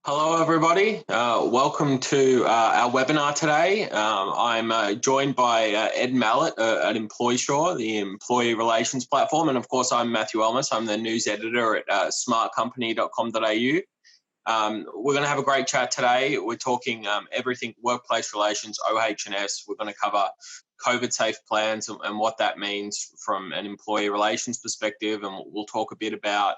Hello, everybody. Welcome to our webinar today. I'm joined by Ed Mallett at Employsure, the employee relations platform. And of course, I'm Matthew Elmas. I'm the news editor at smartcompany.com.au. We're going to have a great chat today. We're talking everything workplace relations, OH&S. We're going to cover COVID safe plans and what that means from an employee relations perspective. And we'll talk a bit about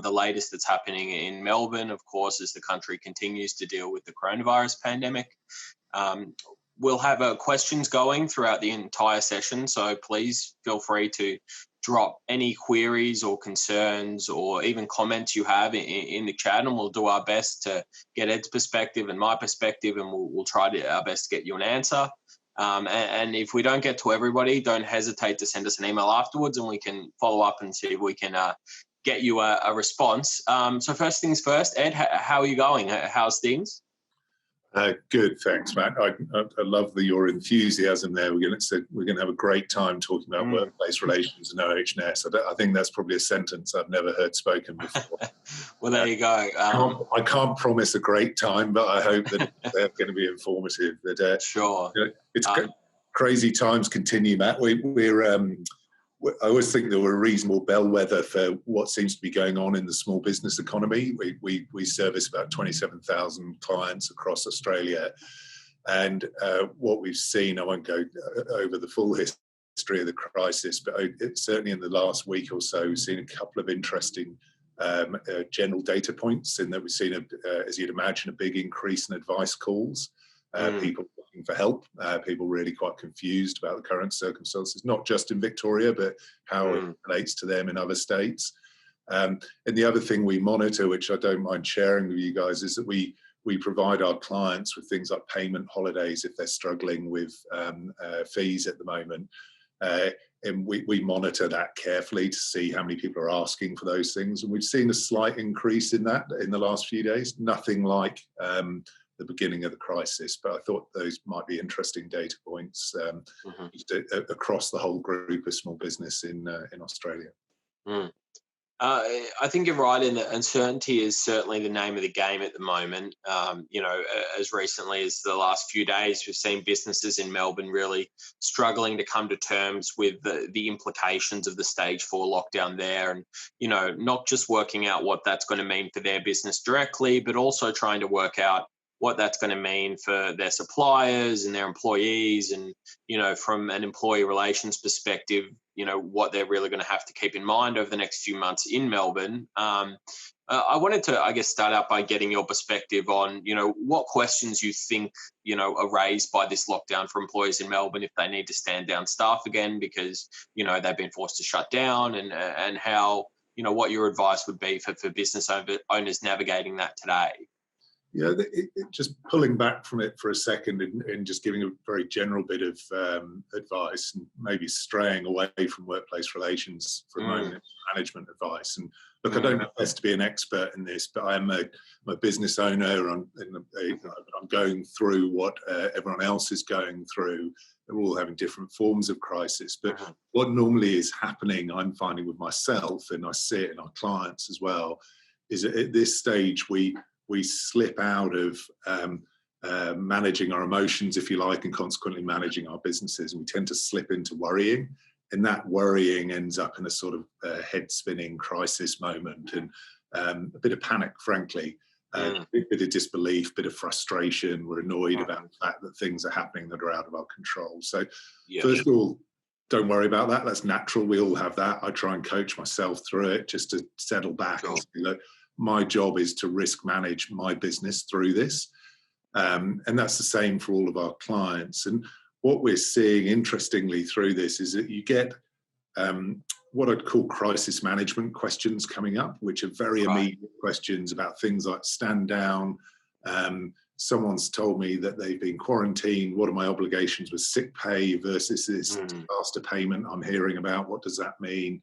the latest that's happening in Melbourne, of course, as the country continues to deal with the coronavirus pandemic. We'll have questions going throughout the entire session, so please feel free to drop any queries or concerns or even comments you have in the chat, and we'll do our best to get Ed's perspective and my perspective, and we'll try our best to get you an answer. And if we don't get to everybody, don't hesitate to send us an email afterwards and we can follow up and see if we can get you a response. So first things first, Ed, how are you going? How's things? Good, thanks, Matt. I love your enthusiasm there. We're going to have a great time talking about workplace relations and OH&S. I think that's probably a sentence I've never heard spoken before. Well, there you go. I can't promise a great time, but I hope that they're going to be informative. Sure. It's crazy times continue, Matt. I always think that we're a reasonable bellwether for what seems to be going on in the small business economy. We service about 27,000 clients across Australia. And what we've seen, I won't go over the full history of the crisis, but certainly in the last week or so, we've seen a couple of interesting general data points in that we've seen, as you'd imagine, a big increase in advice calls. People looking for help, people really quite confused about the current circumstances, not just in Victoria, but how it relates to them in other states. And the other thing we monitor, which I don't mind sharing with you guys, is that we provide our clients with things like payment holidays if they're struggling with fees at the moment. And we monitor that carefully to see how many people are asking for those things. And we've seen a slight increase in that in the last few days, nothing like the beginning of the crisis, but I thought those might be interesting data points across the whole group of small business in Australia. I think you're right in that uncertainty is certainly the name of the game at the moment. As recently as the last few days, we've seen businesses in Melbourne really struggling to come to terms with the implications of the stage 4 lockdown there, and not just working out what that's going to mean for their business directly, but also trying to work out what that's going to mean for their suppliers and their employees, and from an employee relations perspective, what they're really going to have to keep in mind over the next few months in Melbourne. I wanted to, start out by getting your perspective on, what questions you think, are raised by this lockdown for employees in Melbourne if they need to stand down staff again because, they've been forced to shut down, and how, what your advice would be for business owners navigating that today. Yeah, just pulling back from it for a second and just giving a very general bit of advice, and maybe straying away from workplace relations for a moment, management advice. And look, I don't profess to be an expert in this, but I'm a business owner. I'm going through what everyone else is going through. They're all having different forms of crisis. But what normally is happening, I'm finding with myself, and I see it in our clients as well, is that at this stage we slip out of managing our emotions, if you like, and consequently managing our businesses. And we tend to slip into worrying, and that worrying ends up in a sort of head-spinning crisis moment, and a bit of panic, frankly, a bit of disbelief, bit of frustration. We're annoyed about the fact that things are happening that are out of our control. So first of all, don't worry about that. That's natural. We all have that. I try and coach myself through it just to settle back and say, look, my job is to risk manage my business through this. And that's the same for all of our clients. And what we're seeing, interestingly, through this is that you get what I'd call crisis management questions coming up, which are very immediate questions about things like stand down. Someone's told me that they've been quarantined. What are my obligations with sick pay versus this disaster payment I'm hearing about? What does that mean?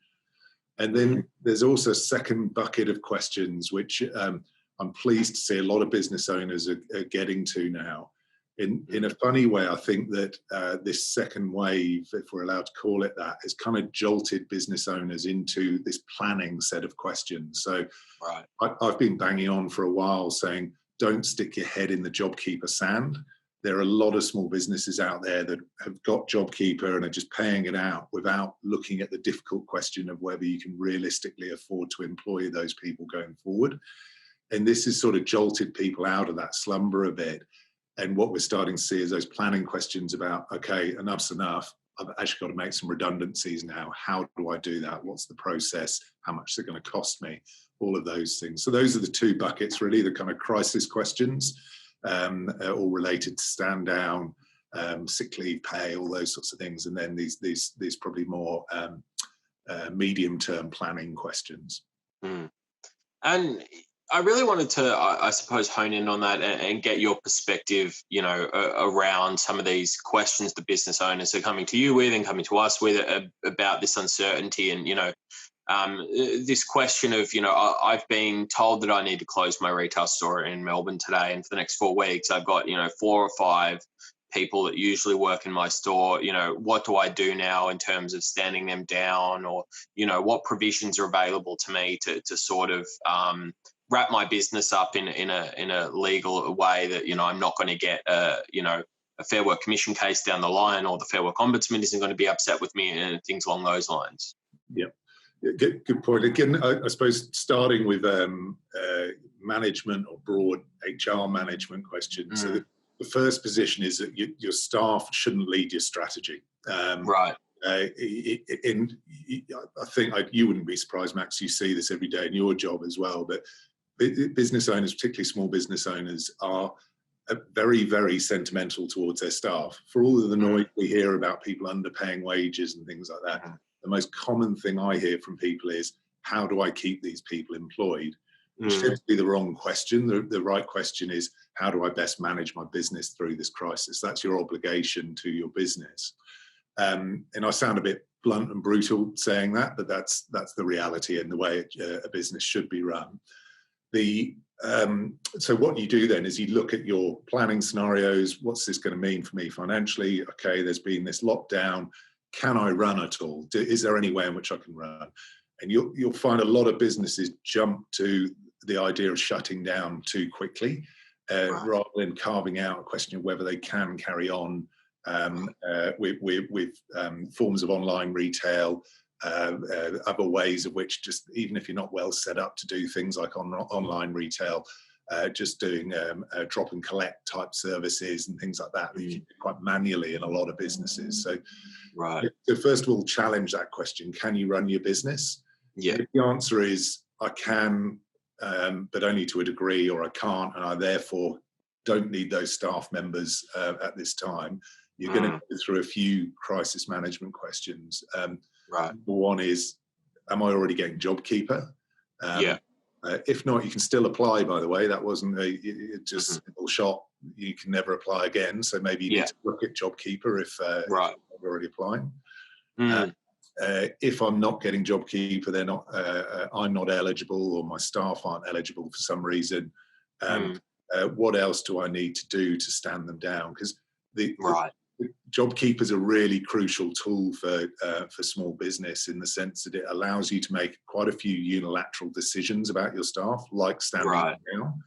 And then there's also a second bucket of questions, which I'm pleased to see a lot of business owners are getting to now. In a funny way, I think that this second wave, if we're allowed to call it that, has kind of jolted business owners into this planning set of questions. So I've been banging on for a while saying, don't stick your head in the JobKeeper sand. There are a lot of small businesses out there that have got JobKeeper and are just paying it out without looking at the difficult question of whether you can realistically afford to employ those people going forward. And this has sort of jolted people out of that slumber a bit. And what we're starting to see is those planning questions about, okay, enough's enough. I've actually got to make some redundancies now. How do I do that? What's the process? How much is it going to cost me? All of those things. So those are the two buckets, really, the kind of crisis questions, all related to stand down, sick leave pay, all those sorts of things. And then these probably more medium-term planning questions. Mm. And I really wanted to, I suppose, hone in on that and get your perspective, around some of these questions the business owners are coming to you with and coming to us with about this uncertainty. And, this question of, I've been told that I need to close my retail store in Melbourne today, and for the next 4 weeks, I've got, 4 or 5 people that usually work in my store. What do I do now in terms of standing them down, or, what provisions are available to me to sort of wrap my business up in a legal way that, I'm not going to get a Fair Work Commission case down the line, or the Fair Work Ombudsman isn't going to be upset with me, and things along those lines. Yep. Good point. Again, I suppose starting with management or broad HR management questions. So the first position is that your staff shouldn't lead your strategy. Right. I think you wouldn't be surprised, Max, you see this every day in your job as well, but business owners, particularly small business owners, are very, very sentimental towards their staff. For all of the noise we hear about people underpaying wages and things like that, the most common thing I hear from people is, how do I keep these people employed? Which tends to be the wrong question. The right question is, how do I best manage my business through this crisis? That's your obligation to your business. And I sound a bit blunt and brutal saying that, but that's the reality and the way a business should be run. So what you do then is you look at your planning scenarios. What's this going to mean for me financially? Okay, there's been this lockdown. Can I run at all? Is there any way in which I can run? And you'll find a lot of businesses jump to the idea of shutting down too quickly, rather than carving out a question of whether they can carry on with forms of online retail, other ways of which, just even if you're not well set up to do things like online retail, just doing drop and collect type services and things like that, you can do quite manually in a lot of businesses. So, so first of all, challenge that question: can you run your business? Yeah. If the answer is I can, but only to a degree, or I can't, and I therefore don't need those staff members at this time, you're going to go through a few crisis management questions. Number one is, am I already getting JobKeeper? If not, you can still apply, by the way. That wasn't a simple shot. You can never apply again. So maybe you need to look at JobKeeper if you're already applying. If I'm not getting JobKeeper, I'm not eligible, or my staff aren't eligible for some reason. What else do I need to do to stand them down? Because the JobKeeper is a really crucial tool for small business, in the sense that it allows you to make quite a few unilateral decisions about your staff, like standing them down.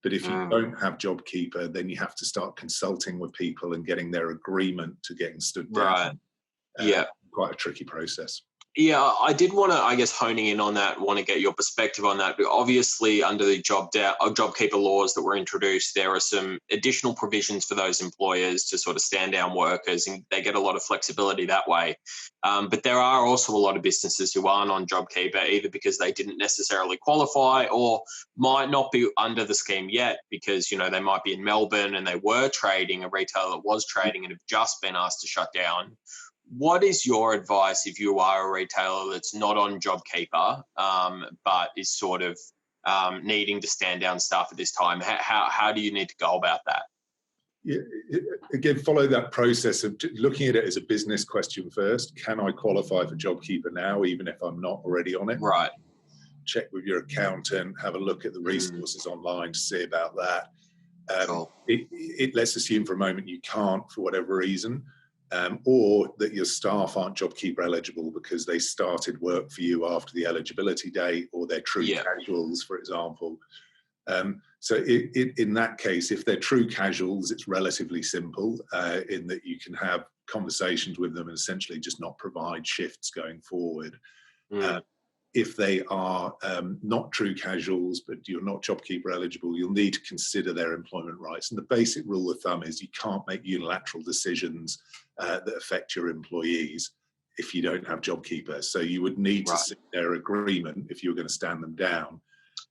But if you don't have JobKeeper, then you have to start consulting with people and getting their agreement to getting stood down. Quite a tricky process. Yeah, I did want to, I guess, honing in on that, want to get your perspective on that. But obviously, under the JobKeeper laws that were introduced, there are some additional provisions for those employers to sort of stand down workers, and they get a lot of flexibility that way. But there are also a lot of businesses who aren't on JobKeeper, either because they didn't necessarily qualify, or might not be under the scheme yet because, they might be in Melbourne and they were trading, a retailer that was trading, and have just been asked to shut down. What is your advice if you are a retailer that's not on JobKeeper, but is sort of needing to stand down staff at this time? How do you need to go about that? Yeah, again, follow that process of looking at it as a business question first. Can I qualify for JobKeeper now, even if I'm not already on it? Right. Check with your accountant, have a look at the resources online to see about that. Let's assume for a moment you can't, for whatever reason. Or that your staff aren't JobKeeper eligible because they started work for you after the eligibility date, or they're true casuals, for example. So in that case, if they're true casuals, it's relatively simple in that you can have conversations with them and essentially just not provide shifts going forward. If they are not true casuals, but you're not JobKeeper eligible, you'll need to consider their employment rights. And the basic rule of thumb is you can't make unilateral decisions that affect your employees if you don't have JobKeeper. So you would need to seek their agreement if you're going to stand them down.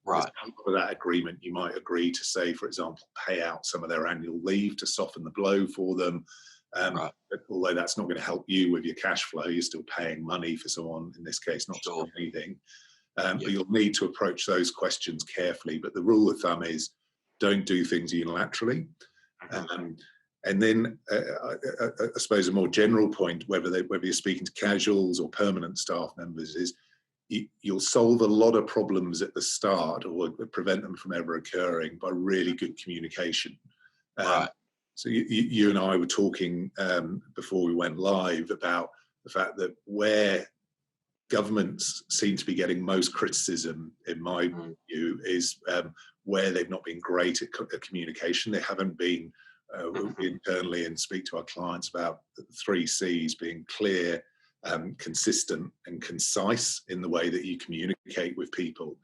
Right. As part of that agreement, you might agree to say, for example, pay out some of their annual leave to soften the blow for them. But although that's not going to help you with your cash flow, you're still paying money for someone, in this case, not to do anything. But you'll need to approach those questions carefully. But the rule of thumb is don't do things unilaterally. And then I suppose a more general point, whether you're speaking to casuals or permanent staff members, is you'll solve a lot of problems at the start or prevent them from ever occurring by really good communication. So you and I were talking before we went live about the fact that where governments seem to be getting most criticism, in my view, is where they've not been great at communication. They haven't been internally and speak to our clients about the 3 C's: being clear, consistent and concise in the way that you communicate with people.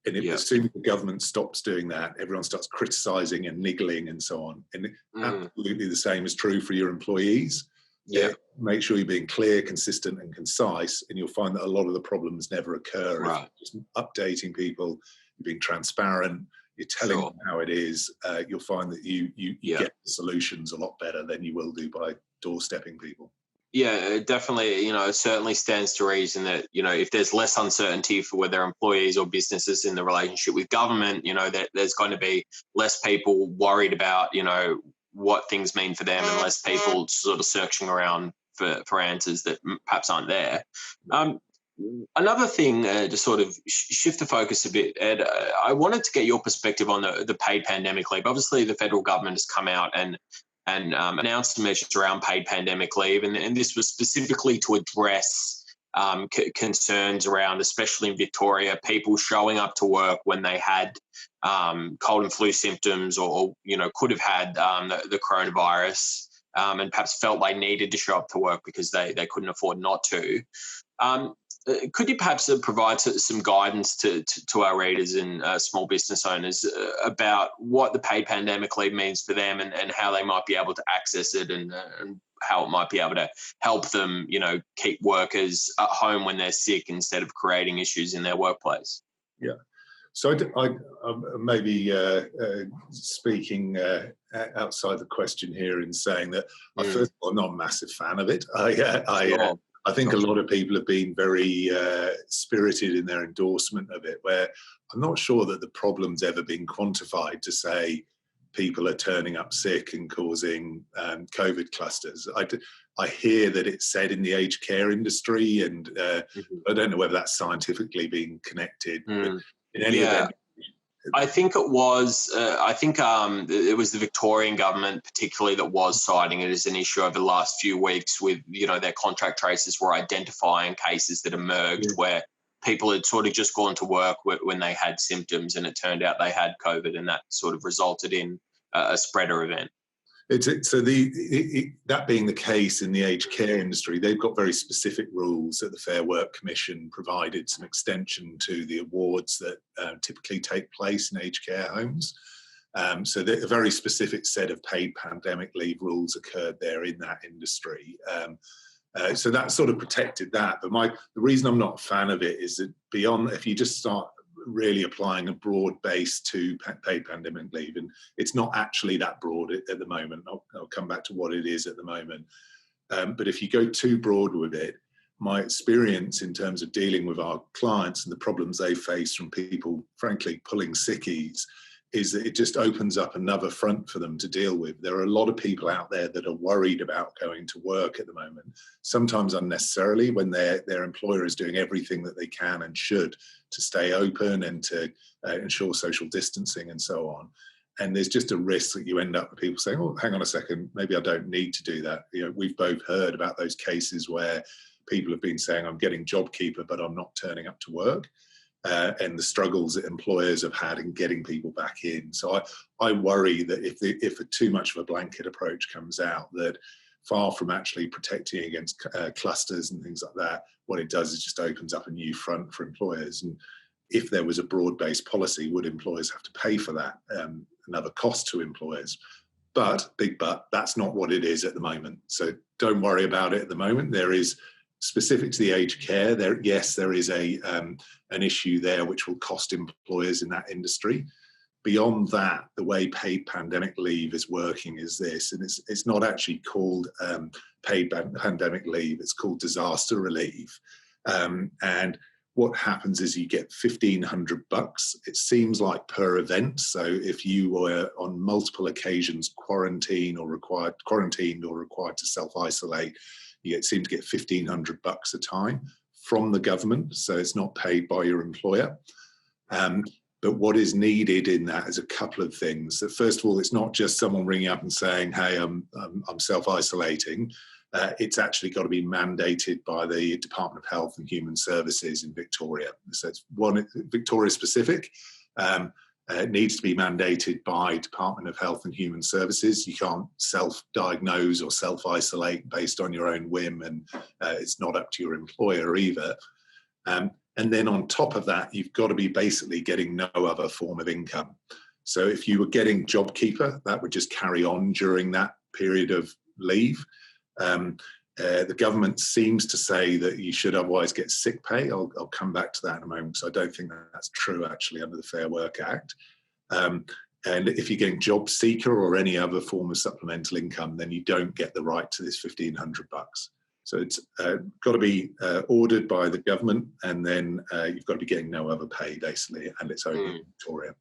And as soon as the government stops doing that, everyone starts criticising and niggling and so on. And absolutely the same is true for your employees. Make sure you're being clear, consistent and concise, and you'll find that a lot of the problems never occur. If you're just updating people, you're being transparent, you're telling them how it is, you'll find that you get the solutions a lot better than you will do by doorstepping people. Yeah, definitely. It certainly stands to reason that, if there's less uncertainty for whether employees or businesses in the relationship with government, that there's going to be less people worried about, what things mean for them and less people sort of searching around for answers that perhaps aren't there. Another thing to sort of shift the focus a bit, Ed, I wanted to get your perspective on the paid pandemic leave. Obviously, the federal government has come out and announced measures around paid pandemic leave, and this was specifically to address concerns around, especially in Victoria, people showing up to work when they had cold and flu symptoms or could have had the coronavirus and perhaps felt they needed to show up to work because they couldn't afford not to. Could you perhaps provide some guidance to our readers and small business owners about what the paid pandemic leave means for them and how they might be able to access it and how it might be able to help them, keep workers at home when they're sick instead of creating issues in their workplace? Yeah. So I may be speaking outside the question here in saying that first of all, I'm not a massive fan of it. I think a lot of people have been very spirited in their endorsement of it, where I'm not sure that the problem's ever been quantified to say people are turning up sick and causing COVID clusters. I hear that it's said in the aged care industry, and I don't know whether that's scientifically being connected. But in any event, I think it was. It was the Victorian government, particularly, that was citing it as an issue over the last few weeks. With their contract tracers were identifying cases that emerged where people had sort of just gone to work when they had symptoms, and it turned out they had COVID, and that sort of resulted in a spreader event. That being the case in the aged care industry, they've got very specific rules that the Fair Work Commission provided some extension to the awards that typically take place in aged care homes. So a very specific set of paid pandemic leave rules occurred there in that industry. So that sort of protected that. But the reason I'm not a fan of it is that if you just start really applying a broad base to paid pandemic leave, and it's not actually that broad at the moment. I'll come back to what it is at the moment. But if you go too broad with it, my experience in terms of dealing with our clients and the problems they face from people, frankly, pulling sickies, is that it just opens up another front for them to deal with. There are a lot of people out there that are worried about going to work at the moment, sometimes unnecessarily, when their employer is doing everything that they can and should to stay open and to ensure social distancing and so on. And there's just a risk that you end up with people saying, oh, hang on a second, maybe I don't need to do that. We've both heard about those cases where people have been saying, I'm getting JobKeeper, but I'm not turning up to work. and the struggles that employers have had in getting people back in. So I worry that if too much of a blanket approach comes out, that far from actually protecting against clusters and things like that, what it does is just opens up a new front for employers. And if there was a broad-based policy, would employers have to pay for that? Another cost to employers. But, big but, that's not what it is at the moment. So don't worry about it at the moment. There is, specific to the aged care, there is an issue there which will cost employers in that industry. Beyond that, the way paid pandemic leave is working is this, and it's not actually called paid pandemic leave, it's called disaster relief. And what happens is you get $1,500. It seems like per event. So if you were on multiple occasions quarantined or required to self-isolate, you seem to get $1,500 a time from the government. So it's not paid by your employer. But what is needed in that is a couple of things. So first of all, it's not just someone ringing up and saying, hey, I'm self-isolating. It's actually got to be mandated by the Department of Health and Human Services in Victoria. So it's one Victoria specific. It needs to be mandated by Department of Health and Human Services. You can't self-diagnose or self-isolate based on your own whim, and it's not up to your employer either. And then on top of that, you've got to be basically getting no other form of income. So if you were getting JobKeeper, that would just carry on during that period of leave. The government seems to say that you should otherwise get sick pay. I'll come back to that in a moment, so I don't think that's true actually under the Fair Work Act. And if you're getting job seeker or any other form of supplemental income, then you don't get the right to this $1,500. So it's got to be ordered by the government, and then you've got to be getting no other pay basically, and it's only in Victoria.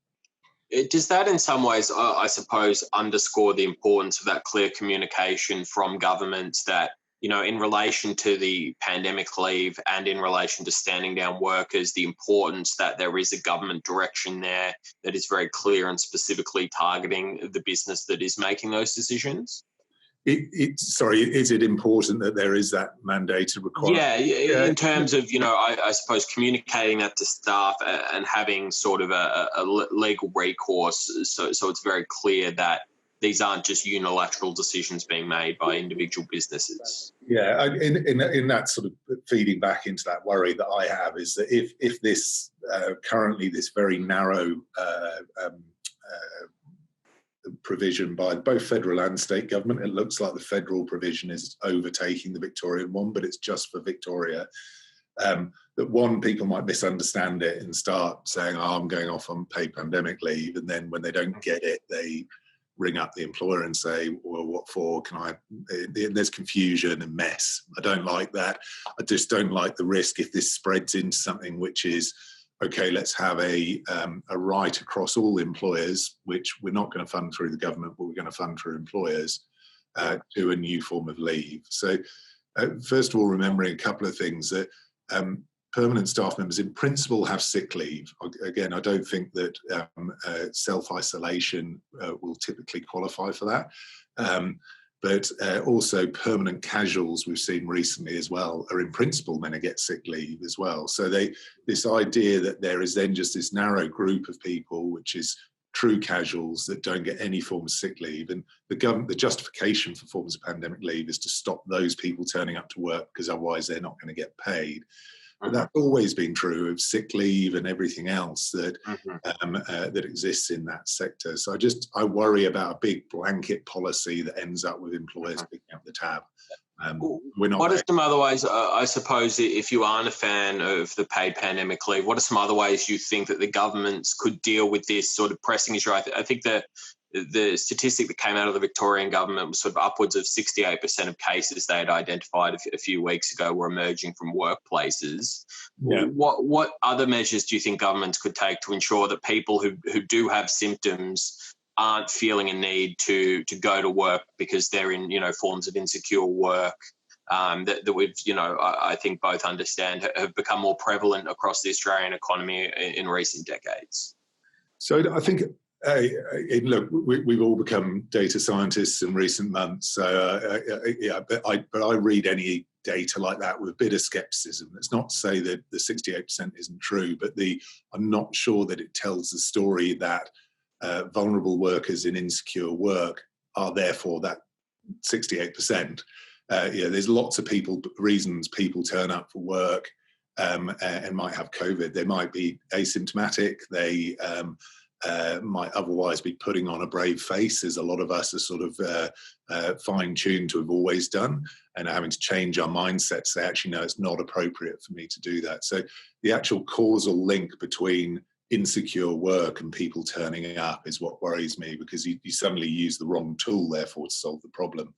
Does that in some ways, I suppose, underscore the importance of that clear communication from governments that, you know, in relation to the pandemic leave and in relation to standing down workers, the importance that there is a government direction there that is very clear and specifically targeting the business that is making those decisions? Is it important that there is that mandated requirement? Yeah, in terms of, you know, I suppose communicating that to staff and having sort of a legal recourse, so it's very clear that these aren't just unilateral decisions being made by individual businesses. Yeah, in that sort of feeding back into that worry that I have is that if this currently this very narrow provision by both federal and state government, it looks like the federal provision is overtaking the Victorian one, but it's just for Victoria. That one, people might misunderstand it and start saying, oh, I'm going off on paid pandemic leave, and then when they don't get it, they ring up the employer and say, well, what for? There's confusion and mess. I don't like that. I just don't like the risk if this spreads into something which is, okay, let's have a right across all employers, which we're not going to fund through the government, but we're going to fund through employers, to a new form of leave. So first of all, remembering a couple of things, that permanent staff members in principle have sick leave. Again, I don't think that self-isolation will typically qualify for that. But also permanent casuals we've seen recently as well are in principle meant to get sick leave as well. So this idea that there is then just this narrow group of people, which is true casuals, that don't get any form of sick leave. And the justification for forms of pandemic leave is to stop those people turning up to work because otherwise they're not going to get paid. But that's always been true of sick leave and everything else that that exists in that sector. So I worry about a big blanket policy that ends up with employers picking up the tab. We're not. What are some other ways, I suppose, if you aren't a fan of the paid pandemic leave, what are some other ways you think that the governments could deal with this sort of pressing issue? I think that the statistic that came out of the Victorian government was sort of upwards of 68% of cases they had identified a few weeks ago were emerging from workplaces. Yeah. What other measures do you think governments could take to ensure that people who do have symptoms aren't feeling a need to go to work because they're in, you know, forms of insecure work that we've, you know, I think both understand have become more prevalent across the Australian economy in recent decades? So I think, look, we've all become data scientists in recent months. So but I read any data like that with a bit of skepticism. It's not to say that the 68% isn't true, but I'm not sure that it tells the story that vulnerable workers in insecure work are therefore that 68%. There's lots of reasons people turn up for work and might have COVID. They might be asymptomatic. They might otherwise be putting on a brave face, as a lot of us are sort of fine-tuned to have always done, and having to change our mindsets. They actually know it's not appropriate for me to do that. So the actual causal link between insecure work and people turning up is what worries me, because you suddenly use the wrong tool, therefore, to solve the problem.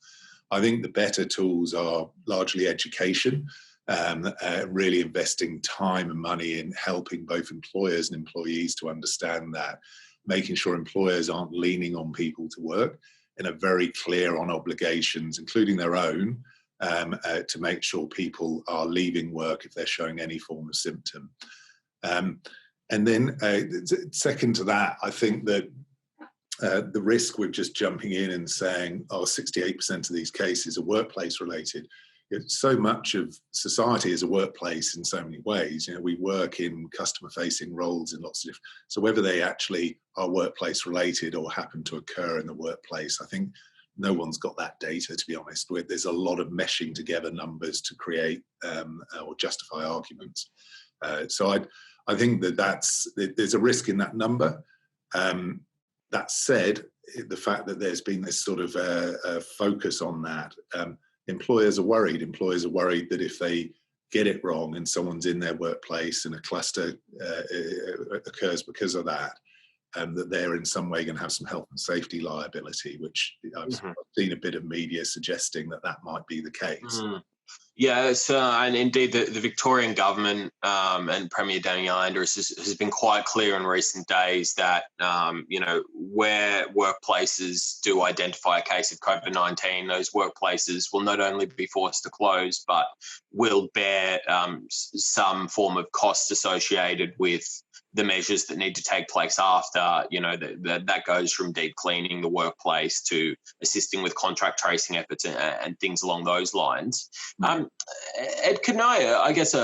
I think the better tools are largely education, really investing time and money in helping both employers and employees to understand that, making sure employers aren't leaning on people to work and are very clear on obligations, including their own, to make sure people are leaving work if they're showing any form of symptom. And then second to that, I think that the risk with just jumping in and saying, 68% of these cases are workplace related. So much of society is a workplace in so many ways. We work in customer-facing roles in lots of different. So whether they actually are workplace related or happen to occur in the workplace, I think no one's got that data, to be honest. There's a lot of meshing together numbers to create or justify arguments. So I think there's a risk in that number. That said, the fact that there's been this sort of focus on that, employers are worried. Employers are worried that if they get it wrong and someone's in their workplace and a cluster occurs because of that, that they're in some way going to have some health and safety liability, which I've seen a bit of media suggesting that might be the case. Yes, and indeed the Victorian government and Premier Daniel Andrews has been quite clear in recent days that, where workplaces do identify a case of COVID-19, those workplaces will not only be forced to close, but will bear some form of cost associated with the measures that need to take place after. That goes from deep cleaning the workplace to assisting with contract tracing efforts and things along those lines. Ed, I guess,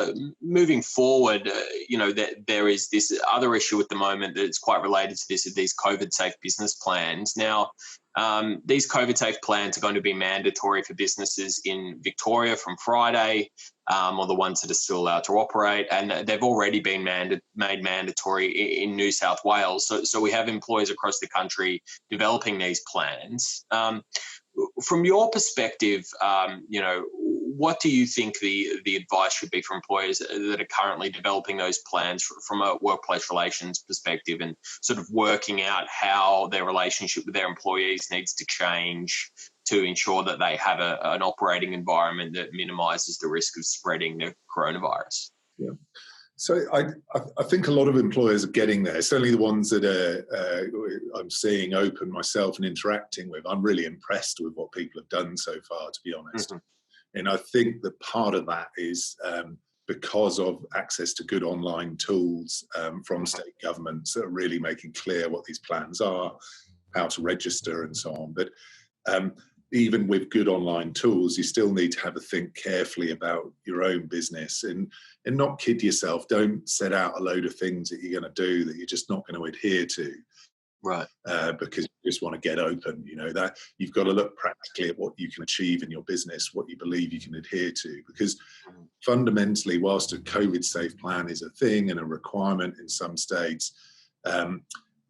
moving forward, there is this other issue at the moment that's quite related to this, of these COVID-safe business plans. Now, these COVID-safe plans are going to be mandatory for businesses in Victoria from Friday, or the ones that are still allowed to operate, and they've already been made mandatory in New South Wales. So we have employers across the country developing these plans. From your perspective, what do you think the advice should be for employers that are currently developing those plans from a workplace relations perspective, and sort of working out how their relationship with their employees needs to change to ensure that they have an operating environment that minimises the risk of spreading the coronavirus? Yeah. So I think a lot of employers are getting there. Certainly the ones that I'm seeing open myself and interacting with. I'm really impressed with what people have done so far, to be honest. And I think that part of that is because of access to good online tools from state governments that are really making clear what these plans are, how to register and so on. But even with good online tools, you still need to have a think carefully about your own business and not kid yourself. Don't set out a load of things that you're going to do that you're just not going to adhere to. Right. Because you just want to get open, that you've got to look practically at what you can achieve in your business, what you believe you can adhere to. Because fundamentally, whilst a COVID-safe plan is a thing and a requirement in some states,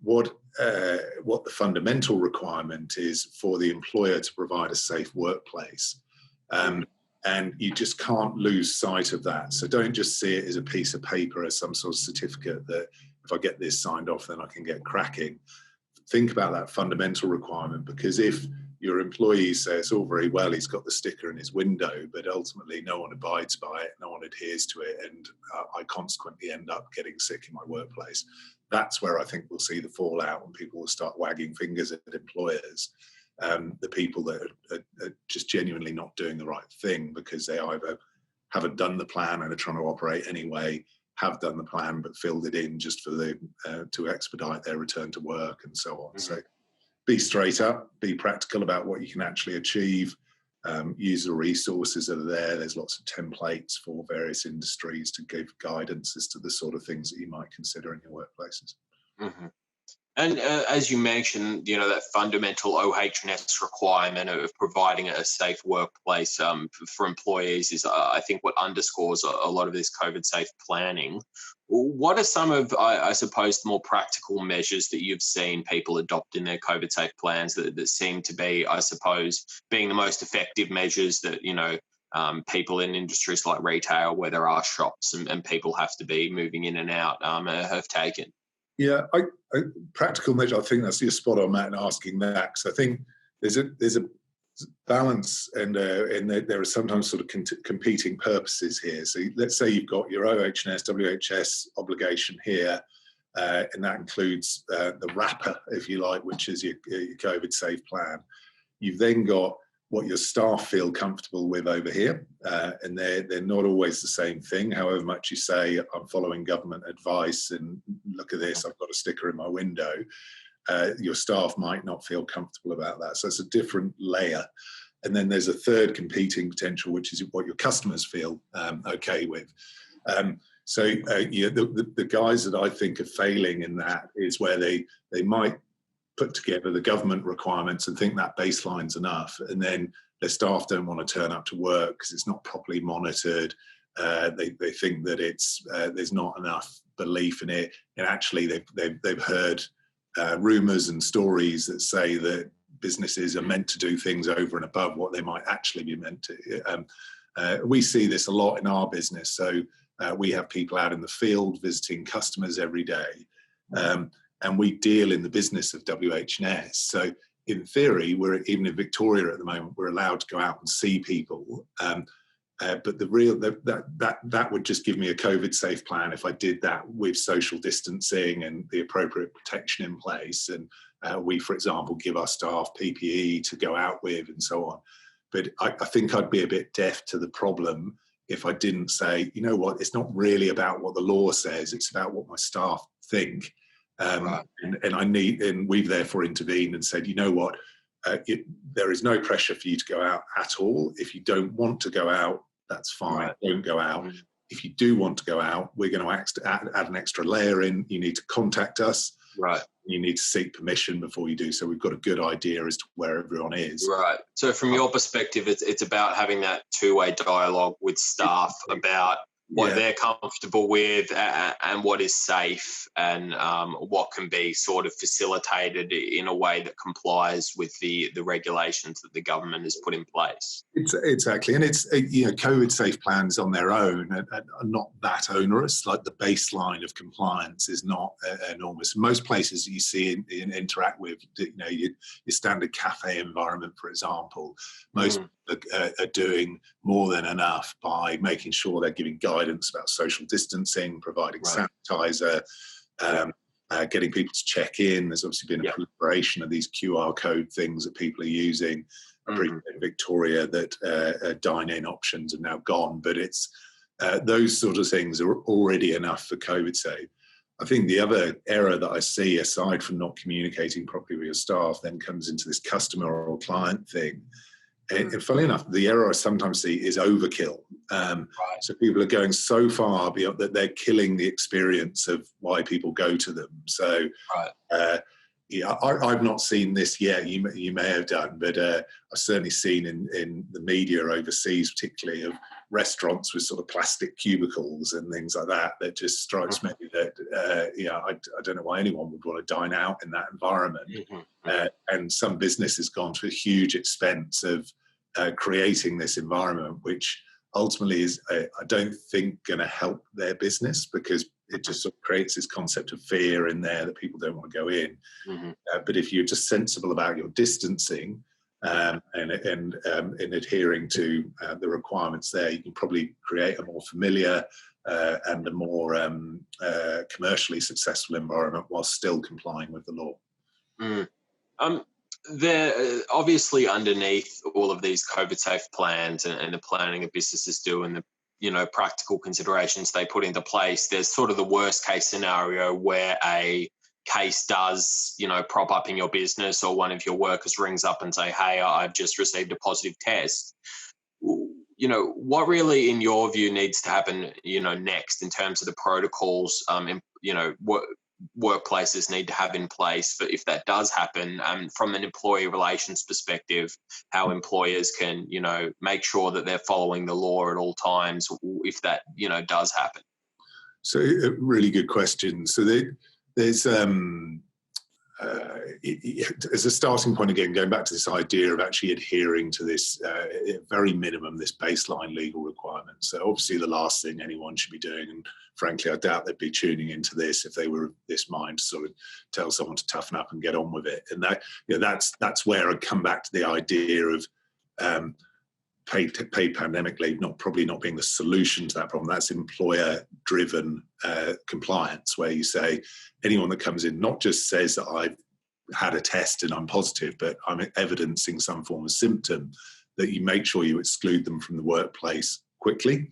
what the fundamental requirement is for the employer to provide a safe workplace. And you just can't lose sight of that. So don't just see it as a piece of paper, as some sort of certificate that if I get this signed off, then I can get cracking. Think about that fundamental requirement, because if your employee says, all very well, he's got the sticker in his window, but ultimately no one abides by it, no one adheres to it, and I consequently end up getting sick in my workplace. That's where I think we'll see the fallout, when people will start wagging fingers at employers, the people that are just genuinely not doing the right thing because they either haven't done the plan and are trying to operate anyway, have done the plan but filled it in just for to expedite their return to work and so on. So be straight up, be practical about what you can actually achieve, User resources are there. There's lots of templates for various industries to give guidance as to the sort of things that you might consider in your workplaces. Mm-hmm. And as you mentioned, that fundamental OH&S requirement of providing a safe workplace for employees is, I think, what underscores a lot of this COVID-safe planning. What are some of, I suppose, the more practical measures that you've seen people adopt in their COVID-safe plans that seem to be, I suppose, being the most effective measures that, people in industries like retail, where there are shops and people have to be moving in and out, have taken? Yeah, I practical measure. I think that's your spot on, Matt, in asking that, because I think there's a balance, and there are sometimes sort of competing purposes here. So let's say you've got your OH&S, WHS obligation here, and that includes the wrapper, if you like, which is your COVID safe plan. You've then got what your staff feel comfortable with over here, and they're not always the same thing. However much you say, I'm following government advice, and look at this, I've got a sticker in my window, your staff might not feel comfortable about that. So it's a different layer. And then there's a third competing potential, which is what your customers feel okay with. The guys that I think are failing in that is where they might put together the government requirements and think that baseline's enough, and then their staff don't want to turn up to work because it's not properly monitored. They think that it's there's not enough belief in it, and actually they've heard rumours and stories that say that businesses are meant to do things over and above what they might actually be meant to. We see this a lot in our business. So we have people out in the field visiting customers every day. And we deal in the business of WH&S. So in theory, even in Victoria at the moment, we're allowed to go out and see people. But that would just give me a COVID safe plan if I did that with social distancing and the appropriate protection in place. And we, for example, give our staff PPE to go out with and so on. But I think I'd be a bit deaf to the problem if I didn't say, you know what, it's not really about what the law says, it's about what my staff think. Right. And we've therefore intervened and said, you know what, there is no pressure for you to go out at all. If you don't want to go out, that's fine. Right. Don't go out. Mm-hmm. If you do want to go out, we're going to add an extra layer in. You need to contact us. Right. You need to seek permission before you do so. We've got a good idea as to where everyone is. Right. So from your perspective, it's about having that two-way dialogue with staff about what they're comfortable with and what is safe, and what can be sort of facilitated in a way that complies with the regulations that the government has put in place. Exactly. And it's, COVID safe plans on their own are not that onerous. Like the baseline of compliance is not enormous. Most places you see and interact with, your standard cafe environment, for example, most are doing more than enough by making sure they're giving guidance about social distancing, providing sanitizer, getting people to check in. There's obviously been a proliferation of these QR code things that people are using. In Victoria that dine-in options are now gone, but it's those sort of things are already enough for COVID safe. I think the other error that I see, aside from not communicating properly with your staff, then comes into this customer or client thing. And funnily enough, the error I sometimes see is overkill. So people are going so far beyond that they're killing the experience of why people go to them. So I've not seen this yet. You may have done, but I've certainly seen in the media overseas, particularly, of restaurants with sort of plastic cubicles and things like that. That just strikes me that I don't know why anyone would want to dine out in that environment. And some business has gone to a huge expense of creating this environment, which ultimately is, I don't think, going to help their business, because it just sort of creates this concept of fear in there that people don't want to go in. But if you're just sensible about your distancing and adhering to the requirements there, you can probably create a more familiar and a more commercially successful environment while still complying with the law. There obviously, underneath all of these COVID safe plans and the planning that businesses do and the practical considerations they put into place, there's sort of the worst case scenario where a case does, prop up in your business, or one of your workers rings up and say, hey, I've just received a positive test, what really, in your view, needs to happen, next in terms of the protocols, what workplaces need to have in place for if that does happen, from an employee relations perspective, how employers can, make sure that they're following the law at all times if that, does happen? So a really good question. So there's as a starting point, again, going back to this idea of actually adhering to this very minimum, this baseline legal requirement. So obviously the last thing anyone should be doing, and frankly, I doubt they'd be tuning into this if they were of this mind to sort of tell someone to toughen up and get on with it. And that's where I come back to the idea of paid pandemic leave probably not being the solution to that problem. That's employer-driven compliance, where you say anyone that comes in not just says that I've had a test and I'm positive, but I'm evidencing some form of symptom, that you make sure you exclude them from the workplace quickly.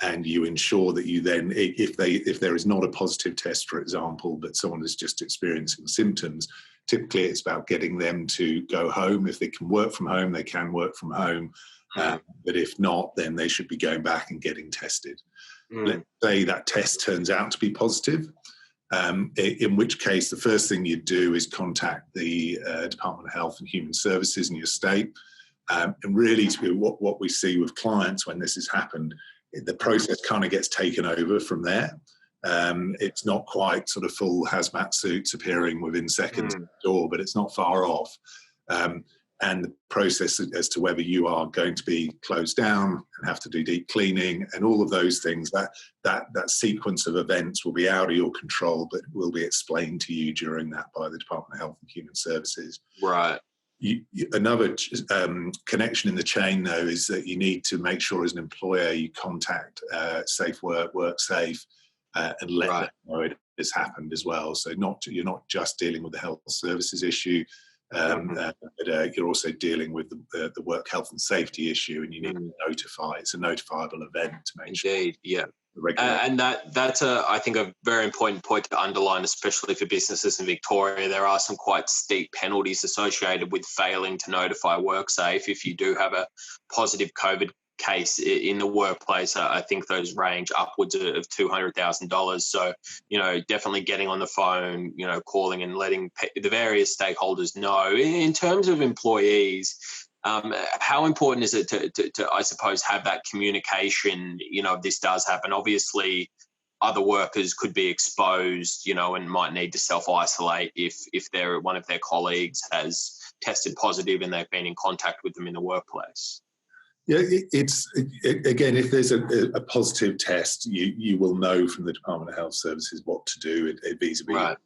And you ensure that you then, if there is not a positive test, for example, but someone is just experiencing symptoms, typically it's about getting them to go home. If they can work from home, they can work from home. But if not, then they should be going back and getting tested. Let's say that test turns out to be positive, in which case the first thing you do is contact the Department of Health and Human Services in your state. And really, what we see with clients when this has happened, the process kind of gets taken over from there. It's not quite sort of full hazmat suits appearing within seconds at the door, but it's not far off. And the process as to whether you are going to be closed down and have to do deep cleaning and all of those things, that sequence of events will be out of your control, but will be explained to you during that by the Department of Health and Human Services. Right. Another connection in the chain, though, is that you need to make sure as an employer you contact Safe Work Safe, and let them know it has happened as well. So you're not just dealing with the health services issue, but you're also dealing with the work health and safety issue, and you need to notify. It's a notifiable event to make sure. Indeed, yeah. And that's I think a very important point to underline, especially for businesses in Victoria. There are some quite steep penalties associated with failing to notify WorkSafe. If you do have a positive COVID case in the workplace, I think those range upwards of $200,000. So, definitely getting on the phone, calling and letting the various stakeholders know. In terms of employees, how important is it to, I suppose, have that communication, if this does happen? Obviously, other workers could be exposed, and might need to self-isolate if one of their colleagues has tested positive and they've been in contact with them in the workplace. Yeah, again, if there's a positive test, you will know from the Department of Health Services what to do vis-a-vis. Right.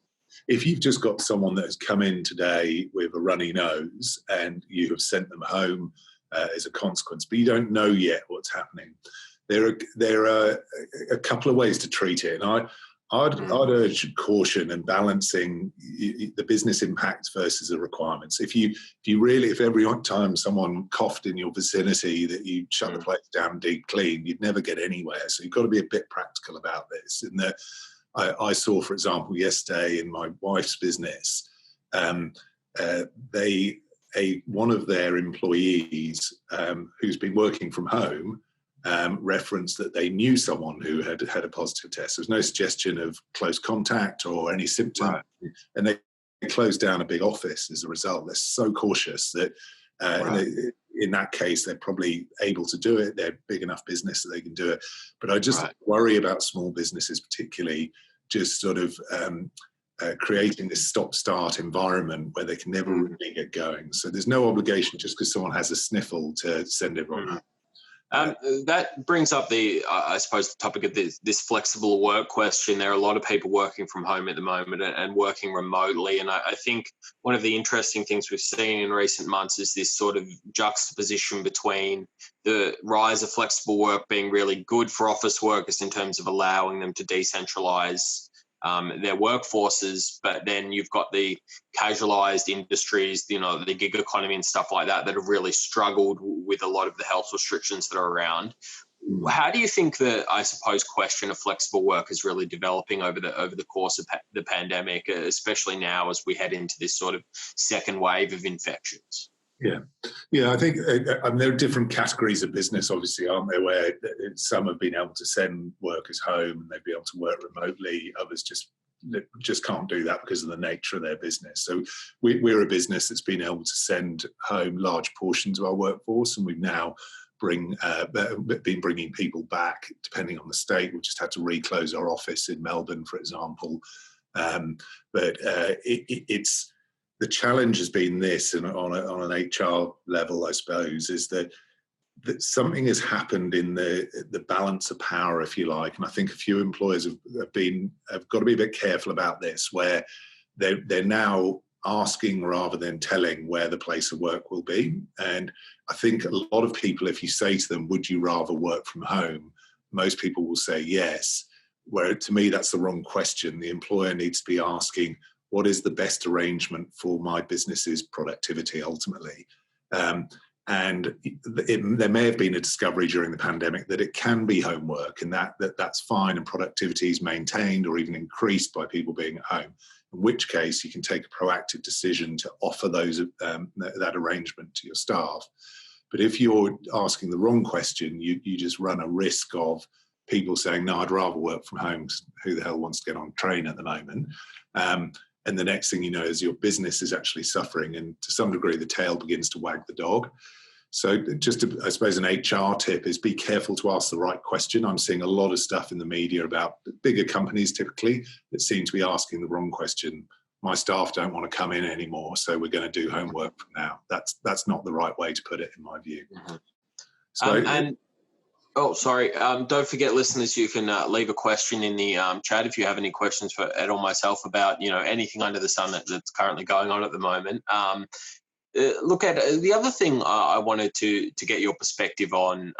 If you've just got someone that has come in today with a runny nose and you have sent them home as a consequence, but you don't know yet what's happening, there are a couple of ways to treat it. And I'd urge caution and balancing the business impact versus the requirements. If every time someone coughed in your vicinity that you shut the place down, deep clean, you'd never get anywhere. So you've got to be a bit practical about this. And I saw, for example, yesterday in my wife's business, one of their employees who's been working from home referenced that they knew someone who had a positive test. There was no suggestion of close contact or any symptom. Right. And they closed down a big office as a result. They're so cautious that in that case, they're probably able to do it. They're big enough business that they can do it. But I just worry about small businesses, particularly just sort of creating this stop-start environment where they can never really get going. So there's no obligation just because someone has a sniffle to send everyone home. That brings up I suppose, the topic of this flexible work question. There are a lot of people working from home at the moment and working remotely. And I think one of the interesting things we've seen in recent months is this sort of juxtaposition between the rise of flexible work being really good for office workers in terms of allowing them to decentralize their workforces, but then you've got the casualized industries, the gig economy and stuff like that have really struggled with a lot of the health restrictions that are around. How do you think the, I suppose, question of flexible work is really developing over the course of the pandemic, especially now as we head into this sort of second wave of infections? Yeah, I think there are different categories of business, obviously, aren't there, where some have been able to send workers home and they've been able to work remotely. Others just can't do that because of the nature of their business. So we're a business that's been able to send home large portions of our workforce, and we've now been bringing people back depending on the state. We just had to reclose our office in Melbourne, for example. But it's the challenge has been this, and on an HR level, I suppose, is that something has happened in the balance of power, if you like. And I think a few employers have got to be a bit careful about this, where they're now asking rather than telling where the place of work will be. And I think a lot of people, if you say to them, would you rather work from home? Most people will say yes, where to me, that's the wrong question. The employer needs to be asking, what is the best arrangement for my business's productivity ultimately? And there may have been a discovery during the pandemic that it can be homework, and that's fine, and productivity is maintained or even increased by people being at home, in which case you can take a proactive decision to offer that arrangement to your staff. But if you're asking the wrong question, you just run a risk of people saying, no, I'd rather work from home, because who the hell wants to get on a train at the moment? And the next thing you know is your business is actually suffering, and to some degree the tail begins to wag the dog. So I suppose an HR tip is be careful to ask the right question. I'm seeing a lot of stuff in the media about bigger companies typically that seem to be asking the wrong question. My staff don't want to come in anymore, so we're going to do homework from now. That's not the right way to put it, in my view. Mm-hmm. So. Oh, sorry. Don't forget, listeners, you can leave a question in the chat if you have any questions for Ed or myself about, anything under the sun that's currently going on at the moment. Look at the other thing I wanted to get your perspective on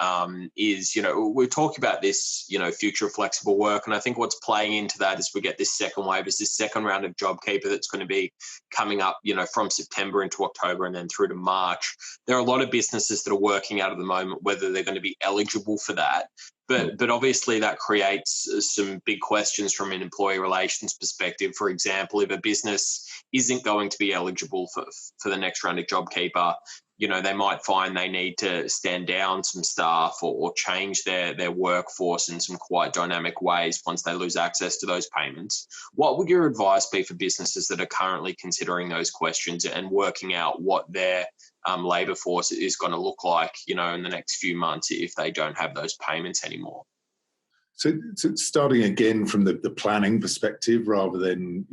is, we're talking about this, future of flexible work. And I think what's playing into that as we get this second wave is this second round of JobKeeper that's going to be coming up, from September into October and then through to March. There are a lot of businesses that are working out at the moment whether they're going to be eligible for that. But obviously that creates some big questions from an employee relations perspective. For example, if a business isn't going to be eligible for the next round of JobKeeper, they might find they need to stand down some staff or change their workforce in some quite dynamic ways once they lose access to those payments. What would your advice be for businesses that are currently considering those questions and working out what their labour force is going to look like, in the next few months if they don't have those payments anymore? So starting again from the planning perspective, rather than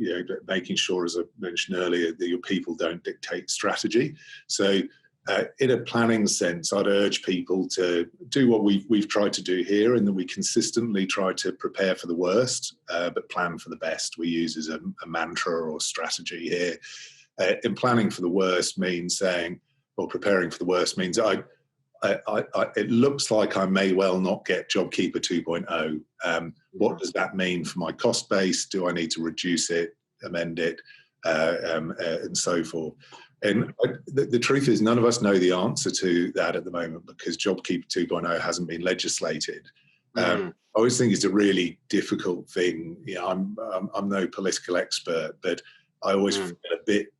making sure, as I mentioned earlier, that your people don't dictate strategy. So in a planning sense, I'd urge people to do what we've tried to do here, in that we consistently try to prepare for the worst, but plan for the best. We use as a mantra or strategy here. And planning for the worst means preparing for the worst means it looks like I may well not get JobKeeper 2.0. What does that mean for my cost base? Do I need to reduce it, amend it, and so forth? And the truth is, none of us know the answer to that at the moment, because JobKeeper 2.0 hasn't been legislated. I always think it's a really difficult thing. I'm no political expert, but I always feel a bit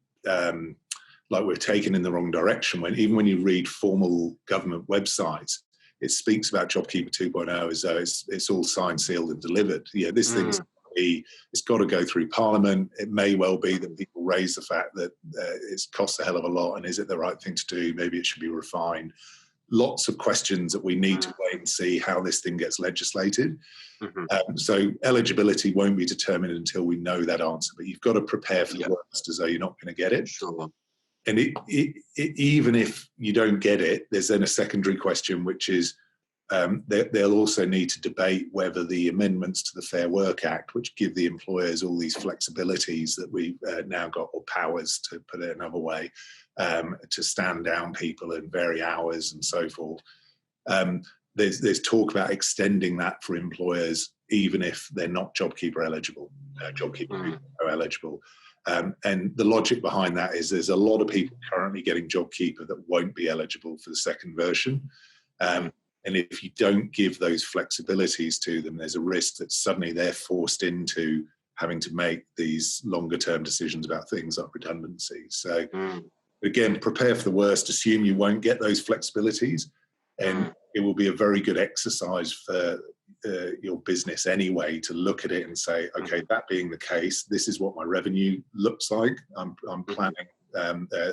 like we're taken in the wrong direction even when you read formal government websites, it speaks about JobKeeper 2.0 as though it's all signed, sealed and delivered. This thing's it's got to go through Parliament. It may well be that people raise the fact that it costs a hell of a lot, and is it the right thing to do? Maybe it should be refined. Lots of questions that we need to wait and see how this thing gets legislated. So eligibility won't be determined until we know that answer, but you've got to prepare for the worst as though you're not going to get it. Sure. And even if you don't get it, there's then a secondary question, which is they'll also need to debate whether the amendments to the Fair Work Act, which give the employers all these flexibilities that we've now got, or powers, to put it another way, to stand down people and vary hours and so forth. There's talk about extending that for employers, even if they're not JobKeeper eligible, JobKeeper eligible. And the logic behind that is there's a lot of people currently getting JobKeeper that won't be eligible for the second version. And if you don't give those flexibilities to them, there's a risk that suddenly they're forced into having to make these longer term decisions about things like redundancy. So again, prepare for the worst, assume you won't get those flexibilities, and it will be a very good exercise for your business anyway to look at it and say, okay, that being the case, this is what my revenue looks like. I'm planning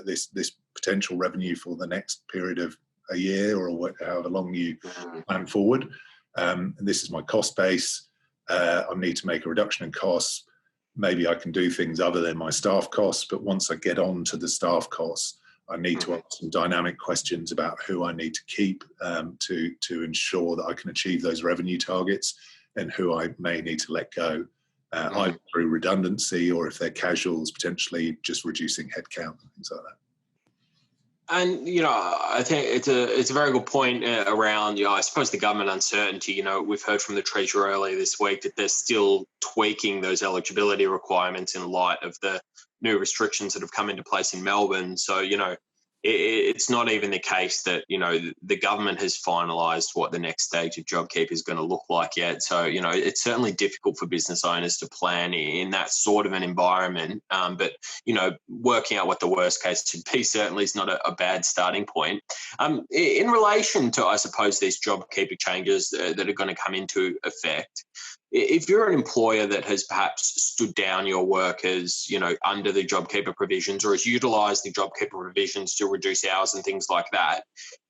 this potential revenue for the next period of a year or however long you plan forward. And this is my cost base. I need to make a reduction in costs. Maybe I can do things other than my staff costs, but once I get on to the staff costs, I need to ask some dynamic questions about who I need to keep to ensure that I can achieve those revenue targets, and who I may need to let go, either through redundancy, or if they're casuals, potentially just reducing headcount and things like that. And, I think it's a very good point around, I suppose, the government uncertainty. We've heard from the Treasurer earlier this week that they're still tweaking those eligibility requirements in light of the new restrictions that have come into place in Melbourne. So, it's not even the case that, the government has finalised what the next stage of JobKeeper is going to look like yet. So, it's certainly difficult for business owners to plan in that sort of an environment. But, working out what the worst case should be certainly is not a bad starting point. In relation to, I suppose, these JobKeeper changes that are going to come into effect, if you're an employer that has perhaps stood down your workers, under the JobKeeper provisions, or has utilised the JobKeeper provisions to reduce hours and things like that,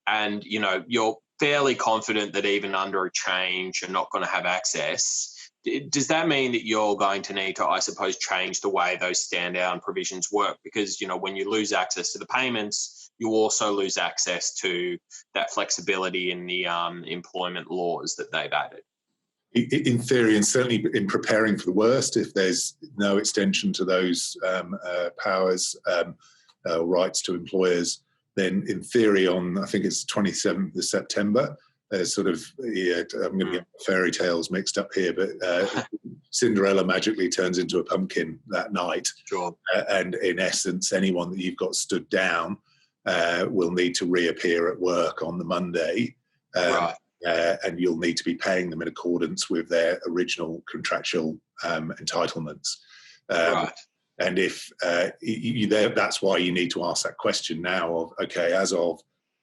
and, you're fairly confident that even under a change you're not going to have access, does that mean that you're going to need to, I suppose, change the way those stand down provisions work? Because, when you lose access to the payments, you also lose access to that flexibility in the employment laws that they've added. In theory, and certainly in preparing for the worst, if there's no extension to those powers, rights to employers, then in theory I think it's 27th of September, I'm going to get fairy tales mixed up here, but Cinderella magically turns into a pumpkin that night. Sure. And in essence, anyone that you've got stood down will need to reappear at work on the Monday. Right. And you'll need to be paying them in accordance with their original contractual entitlements. Right. And if that's why you need to ask that question now of, okay, as of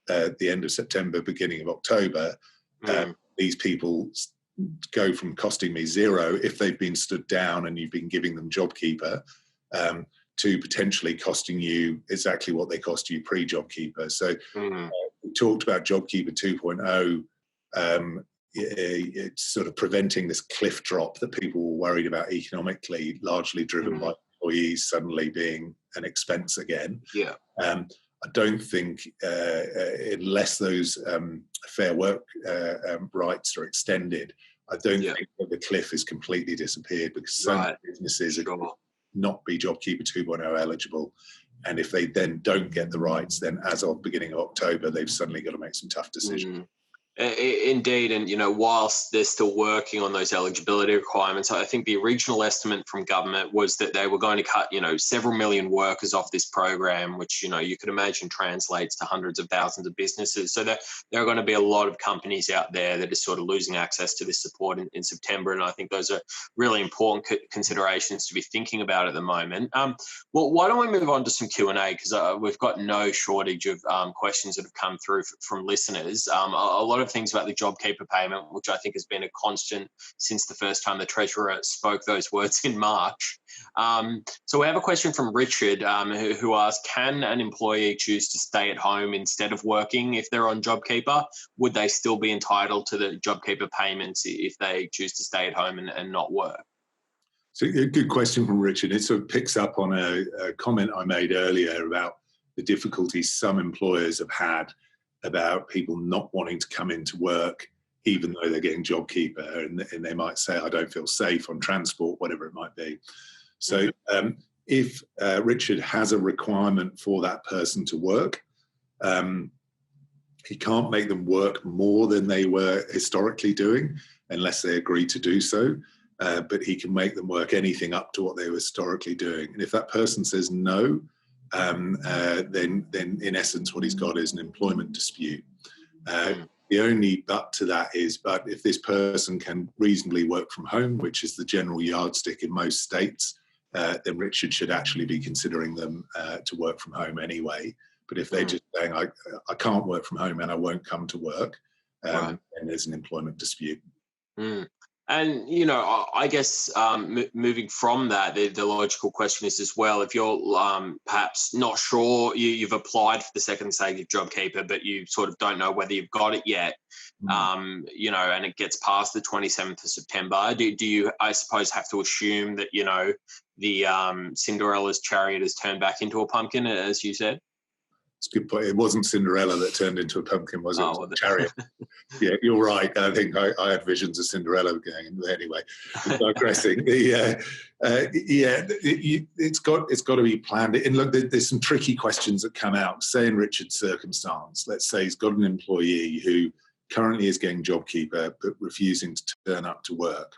the end of September, beginning of October, these people go from costing me zero if they've been stood down and you've been giving them JobKeeper, to potentially costing you exactly what they cost you pre-JobKeeper. So we talked about JobKeeper 2.0. It's sort of preventing this cliff drop that people were worried about economically, largely driven by employees suddenly being an expense again. Yeah. I don't think, unless those fair work rights are extended, I don't think that the cliff has completely disappeared, because some businesses are not be JobKeeper 2.0 eligible. And if they then don't get the rights, then as of beginning of October, they've suddenly got to make some tough decisions. Indeed, and whilst they're still working on those eligibility requirements, I think the original estimate from government was that they were going to cut several million workers off this program, which you could imagine translates to hundreds of thousands of businesses. So there are going to be a lot of companies out there that are sort of losing access to this support in September, and I think those are really important considerations to be thinking about at the moment. Well, why don't we move on to some Q&A, because we've got no shortage of questions that have come through from listeners. A lot of things about the JobKeeper payment, which I think has been a constant since the first time the Treasurer spoke those words in March. So we have a question from Richard who asked, can an employee choose to stay at home instead of working if they're on JobKeeper? Would they still be entitled to the JobKeeper payments if they choose to stay at home and not work? So a good question from Richard. It sort of picks up on a comment I made earlier about the difficulties some employers have had about people not wanting to come into work even though they're getting JobKeeper, and they might say, I don't feel safe on transport, whatever it might be. So if Richard has a requirement for that person to work, he can't make them work more than they were historically doing unless they agree to do so, but he can make them work anything up to what they were historically doing. And if that person says no, then in essence what he's got is an employment dispute. The only but to that is, but if this person can reasonably work from home, which is the general yardstick in most states, then Richard should actually be considering them to work from home anyway. But if they're just saying, I can't work from home and I won't come to work, then there's an employment dispute. And, I guess moving from that, the logical question is as well, if you're perhaps not sure, you've applied for the second stage of JobKeeper, but you sort of don't know whether you've got it yet, and it gets past the 27th of September, do you, I suppose, have to assume that, the Cinderella's chariot has turned back into a pumpkin, as you said? It's a good point. It wasn't Cinderella that turned into a pumpkin, was it? It was a chariot. Well, Yeah, you're right. I think I had visions of Cinderella going. Anyway, digressing. It's got to be planned. And look, there's some tricky questions that come out. Say in Richard's circumstance, let's say he's got an employee who currently is getting JobKeeper but refusing to turn up to work,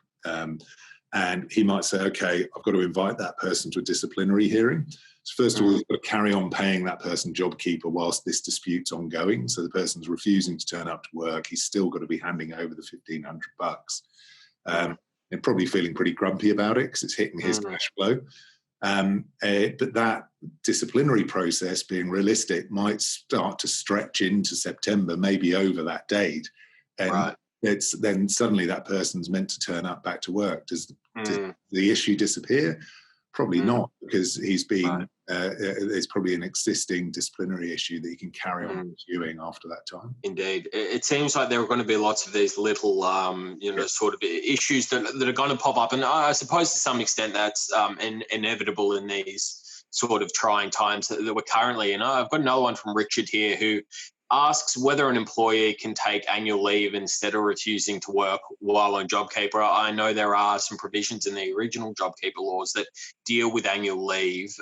and he might say, "Okay, I've got to invite that person to a disciplinary hearing." So first of all, you've got to carry on paying that person JobKeeper whilst this dispute's ongoing. So the person's refusing to turn up to work. He's still got to be handing over the $1,500, and probably feeling pretty grumpy about it because it's hitting his cash flow. But that disciplinary process, being realistic, might start to stretch into September, maybe over that date. And then suddenly that person's meant to turn up back to work. Does the issue disappear? Probably not, because he's been there's probably an existing disciplinary issue that he can carry on pursuing after that time. Indeed. It seems like there are going to be lots of these little, sort of issues that are going to pop up. And I suppose to some extent that's inevitable in these sort of trying times that we're currently in. I've got another one from Richard here who asks whether an employee can take annual leave instead of refusing to work while on JobKeeper. I know there are some provisions in the original JobKeeper laws that deal with annual leave.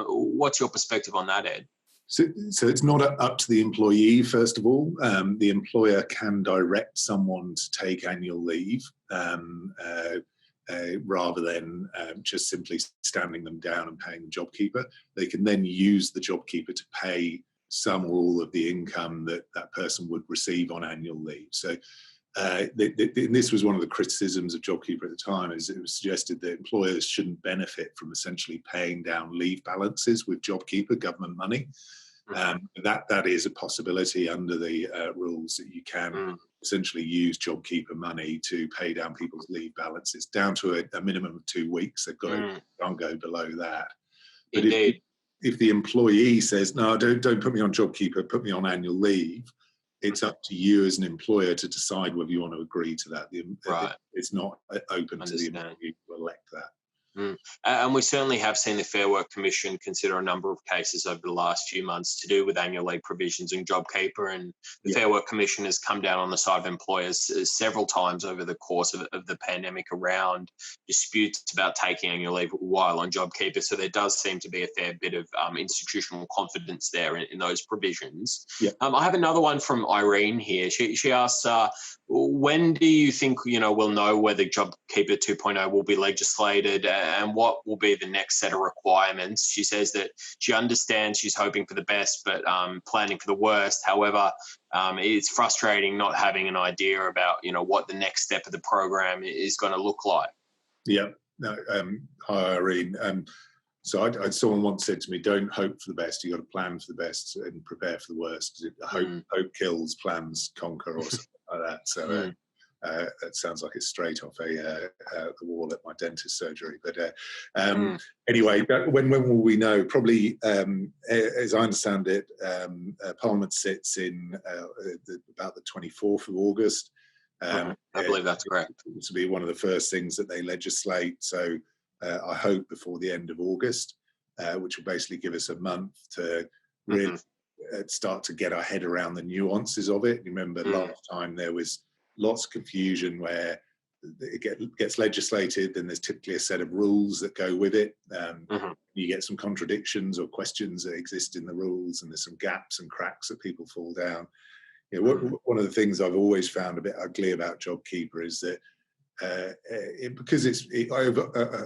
What's your perspective on that, Ed? So it's not up to the employee, first of all. The employer can direct someone to take annual leave rather than just simply standing them down and paying the JobKeeper. They can then use the JobKeeper to pay some or all of the income that person would receive on annual leave. So this was one of the criticisms of JobKeeper at the time, is it was suggested that employers shouldn't benefit from essentially paying down leave balances with JobKeeper, government money. That is a possibility under the rules, that you can essentially use JobKeeper money to pay down people's leave balances down to a minimum of 2 weeks. They've got to can't go below that. But Indeed. If the employee says, no, don't put me on JobKeeper, put me on annual leave, it's up to you as an employer to decide whether you want to agree to that. It's not open to the employee to elect that. And we certainly have seen the Fair Work Commission consider a number of cases over the last few months to do with annual leave provisions in JobKeeper, and the Fair Work Commission has come down on the side of employers several times over the course of the pandemic around disputes about taking annual leave while on JobKeeper. So there does seem to be a fair bit of institutional confidence there in those provisions. I have another one from Irene here. She asks, when do you think we'll know whether JobKeeper 2.0 will be legislated, and what will be the next set of requirements? She says that she understands she's hoping for the best, but planning for the worst. However, it's frustrating not having an idea about what the next step of the program is going to look like. Hi Irene. So someone once said to me, "Don't hope for the best. You got to plan for the best and prepare for the worst. Because hope kills, plans conquer," or something like that. So that sounds like it's straight off the wall at my dentist surgery. But anyway, when will we know? Probably, as I understand it, Parliament sits in about the 24th of August. I believe that's correct. To be one of the first things that they legislate. So I hope before the end of August, which will basically give us a month to really start to get our head around the nuances of it. Remember, last time there was lots of confusion where it gets legislated, then there's typically a set of rules that go with it. You get some contradictions or questions that exist in the rules, and there's some gaps and cracks that people fall down. One of the things I've always found a bit ugly about JobKeeper is that because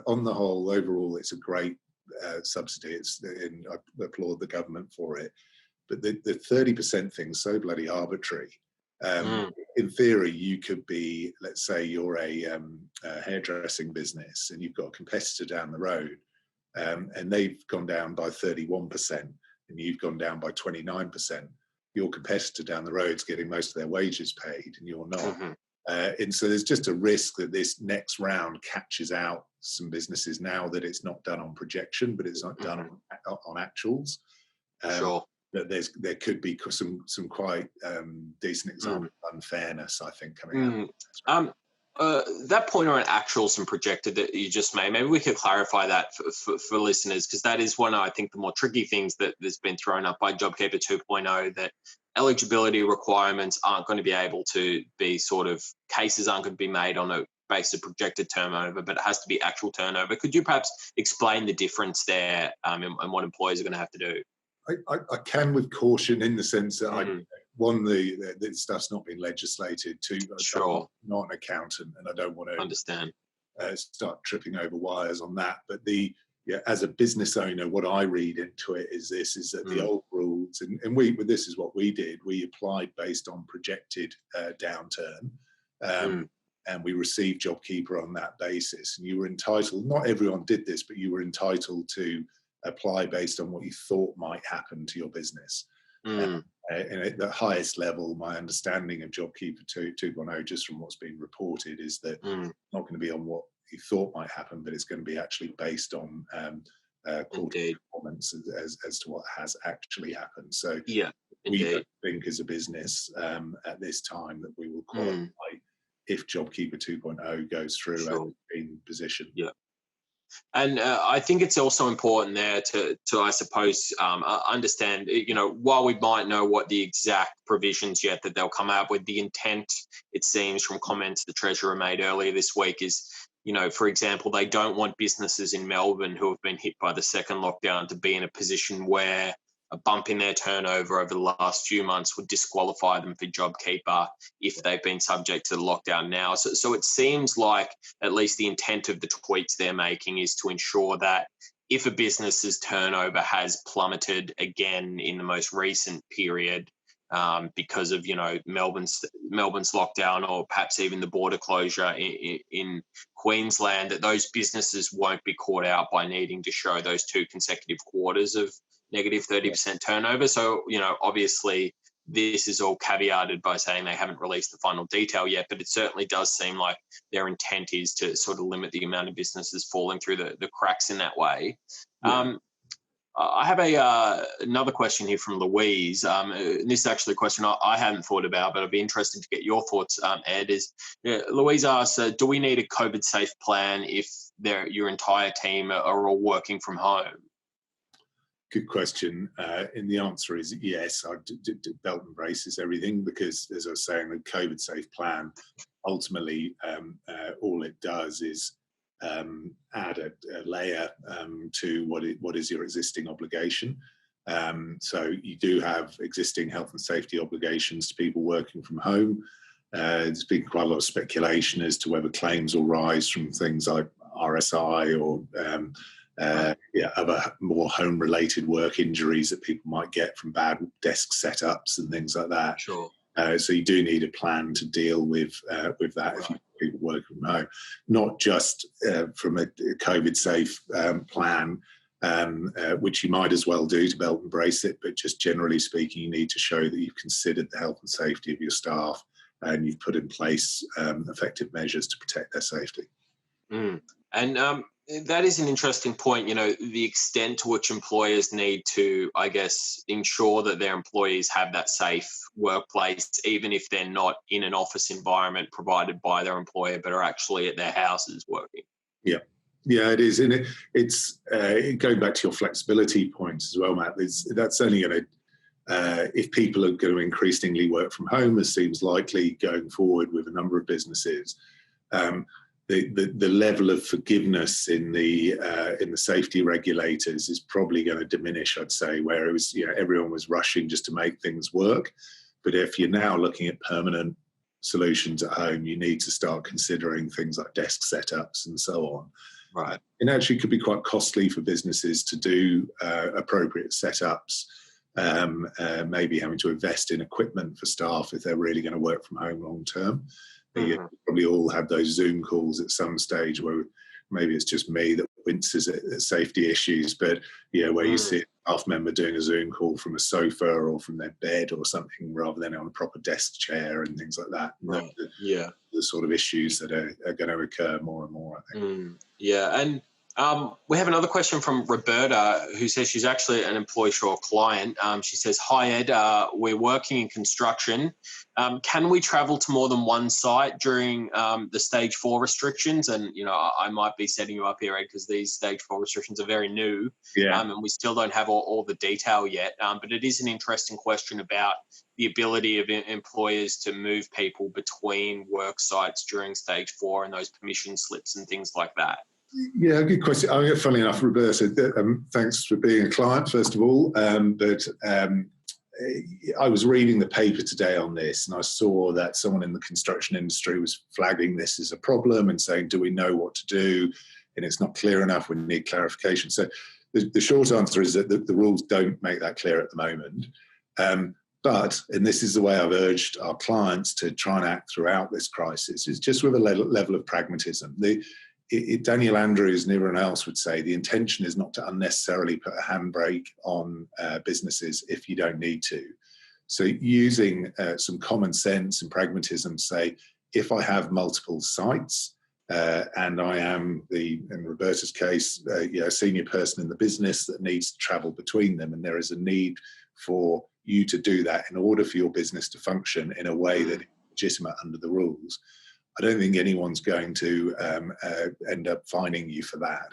on the whole, overall, it's a great subsidy. And I applaud the government for it. But the 30% thing is so bloody arbitrary. In theory, you could be, let's say you're a hairdressing business and you've got a competitor down the road, and they've gone down by 31% and you've gone down by 29%. Your competitor down the road is getting most of their wages paid and you're not. And so there's just a risk that this next round catches out some businesses now that it's not done on projection, but it's not done on actuals. Sure. That there could be some quite decent example of unfairness, I think, coming out. That point around actuals and projected that you just made, maybe we could clarify that for listeners, because that is one of, I think, the more tricky things that's been thrown up by JobKeeper 2.0, that eligibility requirements aren't going to be able to be cases aren't going to be made on a base of projected turnover, but it has to be actual turnover. Could you perhaps explain the difference there and what employers are going to have to do? I can, with caution, in the sense that the stuff's not been legislated to. Sure. I'm not an accountant, and I don't want to understand start tripping over wires on that. But as a business owner, what I read into it is that the old rules, and this is what we did. We applied based on projected downturn, and we received JobKeeper on that basis. And you were entitled. Not everyone did this, but you were entitled to apply based on what you thought might happen to your business. And at the highest level, my understanding of JobKeeper 2.0, just from what's been reported, is that it's not going to be on what you thought might happen, but it's going to be actually based on quarterly performance as to what has actually happened. So we don't think as a business at this time that we will qualify if JobKeeper 2.0 goes through and in position. Yeah. And I think it's also important there to I suppose, understand, while we might know what the exact provisions yet that they'll come out with, the intent, it seems from comments the Treasurer made earlier this week is, for example, they don't want businesses in Melbourne who have been hit by the second lockdown to be in a position where a bump in their turnover over the last few months would disqualify them for JobKeeper if they've been subject to the lockdown now. So it seems like at least the intent of the tweets they're making is to ensure that if a business's turnover has plummeted again in the most recent period because of, Melbourne's lockdown, or perhaps even the border closure in Queensland, that those businesses won't be caught out by needing to show those 2 consecutive quarters of negative 30% turnover. So, obviously this is all caveated by saying they haven't released the final detail yet, but it certainly does seem like their intent is to sort of limit the amount of businesses falling through the cracks in that way. I have another question here from Louise. This is actually a question I hadn't thought about, but I'd be interested to get your thoughts, Ed. Louise asks, do we need a COVID-safe plan if your entire team are all working from home? Good question. And the answer is yes. Belt and braces everything, because, as I was saying, the COVID safe plan, ultimately, all it does is add a layer to what is your existing obligation. So you do have existing health and safety obligations to people working from home. There's been quite a lot of speculation as to whether claims will rise from things like RSI or other more home-related work injuries that people might get from bad desk setups and things like that. Sure. So you do need a plan to deal with that if you people work from home, not just from a COVID-safe plan, which you might as well do to belt and brace it, but just generally speaking, you need to show that you've considered the health and safety of your staff and you've put in place effective measures to protect their safety. And that is an interesting point, the extent to which employers need to, I guess, ensure that their employees have that safe workplace, even if they're not in an office environment provided by their employer, but are actually at their houses working. Yeah, it is. And it's going back to your flexibility points as well, Matt, that's only going to, if people are going to increasingly work from home, as seems likely going forward with a number of businesses, the level of forgiveness in the safety regulators is probably going to diminish, I'd say, where it was, everyone was rushing just to make things work. But if you're now looking at permanent solutions at home, you need to start considering things like desk setups and so on. Right. It actually could be quite costly for businesses to do appropriate setups maybe having to invest in equipment for staff if they're really going to work from home long term. You probably all have those Zoom calls at some stage where maybe it's just me that winces at safety issues, but where you see a staff member doing a Zoom call from a sofa or from their bed or something rather than on a proper desk chair and things like that. Right. The sort of issues that are going to occur more and more, I think. And we have another question from Roberta, who says she's actually an Employsure client. She says, "Hi Ed, we're working in construction. Can we travel to more than one site during the stage 4 restrictions?" And I might be setting you up here, Ed, because these stage 4 restrictions are very new, and we still don't have all the detail yet. But it is an interesting question about the ability of employers to move people between work sites during stage 4 and those permission slips and things like that. Yeah, good question. Funnily enough, Roberta, thanks for being a client, first of all. But I was reading the paper today on this, and I saw that someone in the construction industry was flagging this as a problem and saying, do we know what to do? And it's not clear enough, we need clarification. So the short answer is that the rules don't make that clear at the moment. But, and this is the way I've urged our clients to try and act throughout this crisis, is just with a level of pragmatism. Daniel Andrews and everyone else would say the intention is not to unnecessarily put a handbrake on businesses if you don't need to. So using some common sense and pragmatism, say, if I have multiple sites and I am in Roberta's case, a senior person in the business that needs to travel between them, and there is a need for you to do that in order for your business to function in a way that is legitimate under the rules, I don't think anyone's going to end up fining you for that.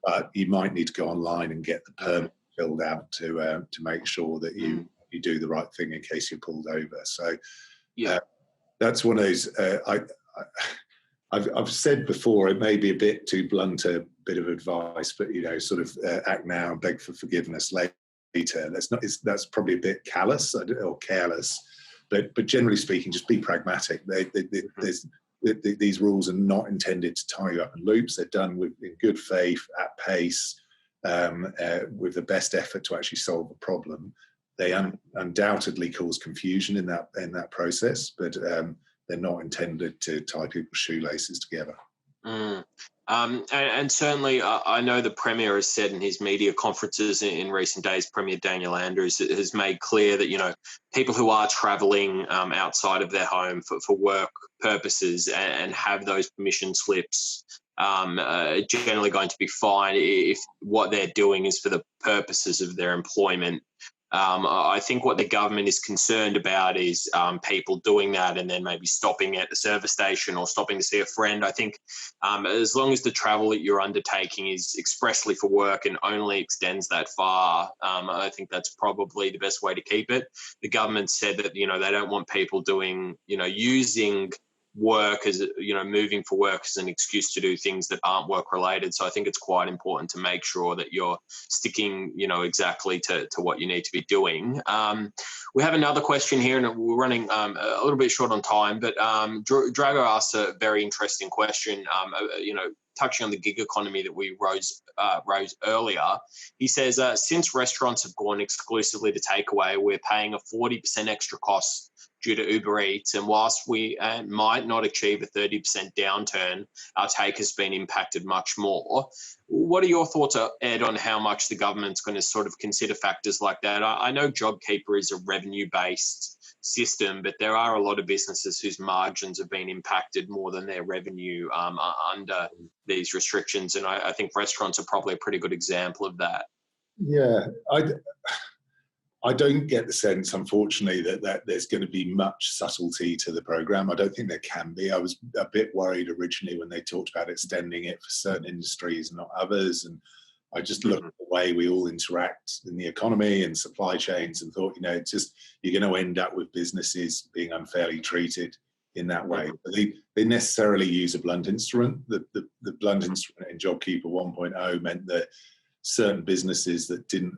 But you might need to go online and get the permit filled out to make sure that you do the right thing in case you're pulled over. So that's one of those. I've said before, it may be a bit too blunt a bit of advice, but sort of act now and beg for forgiveness later. That's probably a bit callous or careless. But generally speaking, just be pragmatic. These rules are not intended to tie you up in loops. They're done in good faith, at pace, with the best effort to actually solve a problem. They undoubtedly cause confusion in that process, but they're not intended to tie people's shoelaces together. And certainly, I know the Premier has said in his media conferences in recent days, Premier Daniel Andrews has made clear that, people who are travelling outside of their home for work purposes and have those permission slips are generally going to be fine if what they're doing is for the purposes of their employment. I think what the government is concerned about is people doing that and then maybe stopping at the service station or stopping to see a friend. I think as long as the travel that you're undertaking is expressly for work and only extends that far, I think that's probably the best way to keep it. The government said that, they don't want people doing, using work as moving for work as an excuse to do things that aren't work related. So I think it's quite important to make sure that you're sticking exactly to what you need to be doing. We have another question here, and we're running a little bit short on time, but Drago asked a very interesting question, touching on the gig economy that we rose earlier. He says, since restaurants have gone exclusively to takeaway, we're paying a 40% extra cost due to Uber Eats, and whilst we might not achieve a 30% downturn, our take has been impacted much more. What are your thoughts, Ed, on how much the government's going to sort of consider factors like that? I know JobKeeper is a revenue-based system, but there are a lot of businesses whose margins have been impacted more than their revenue under these restrictions, and I think restaurants are probably a pretty good example of that. Yeah, I don't get the sense, unfortunately, that there's going to be much subtlety to the programme. I don't think there can be. I was a bit worried originally when they talked about extending it for certain industries and not others. And I just looked at the way we all interact in the economy and supply chains and thought, it's just, you're going to end up with businesses being unfairly treated in that way. They necessarily use a blunt instrument. The blunt instrument in JobKeeper 1.0 meant that certain businesses that didn't...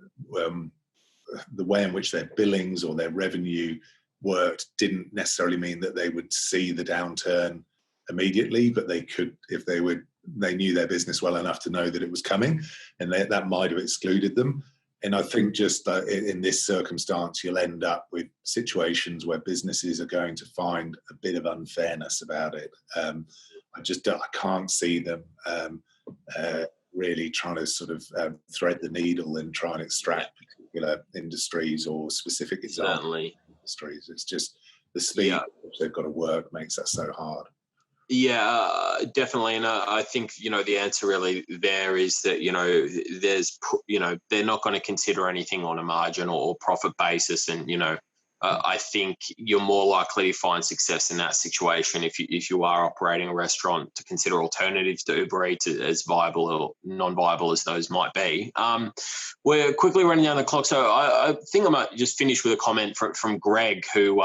the way in which their billings or their revenue worked didn't necessarily mean that they would see the downturn immediately, but they could, if they knew their business well enough to know that it was coming, and that might have excluded them. And I think just in this circumstance, you'll end up with situations where businesses are going to find a bit of unfairness about it. I can't see them really trying to sort of thread the needle and try and extract particular industries or specific industries. It's just the speed at which they've got to work makes that so hard. Yeah, definitely. And I think, the answer really there is that, they're not going to consider anything on a margin or profit basis. And, I think you're more likely to find success in that situation if you are operating a restaurant, to consider alternatives to Uber Eats as viable or non-viable as those might be. We're quickly running down the clock, so I think I might just finish with a comment from Greg, who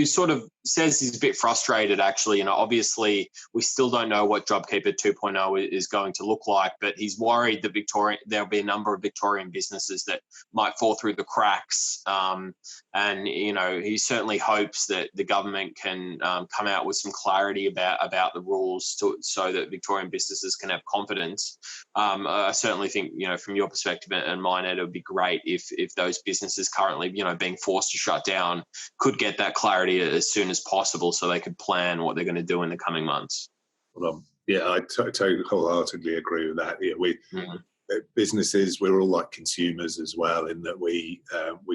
sort of says he's a bit frustrated, actually. Obviously, we still don't know what JobKeeper 2.0 is going to look like, but he's worried that there'll be a number of Victorian businesses that might fall through the cracks. And he certainly hopes that the government can come out with some clarity about the rules so that Victorian businesses can have confidence. I certainly think, from your perspective and mine, Ed, it would be great if those businesses currently, being forced to shut down could get that clarity as soon as possible so they could plan what they're going to do in the coming months. Well, I totally wholeheartedly agree with that. Businesses, we're all like consumers as well, in that we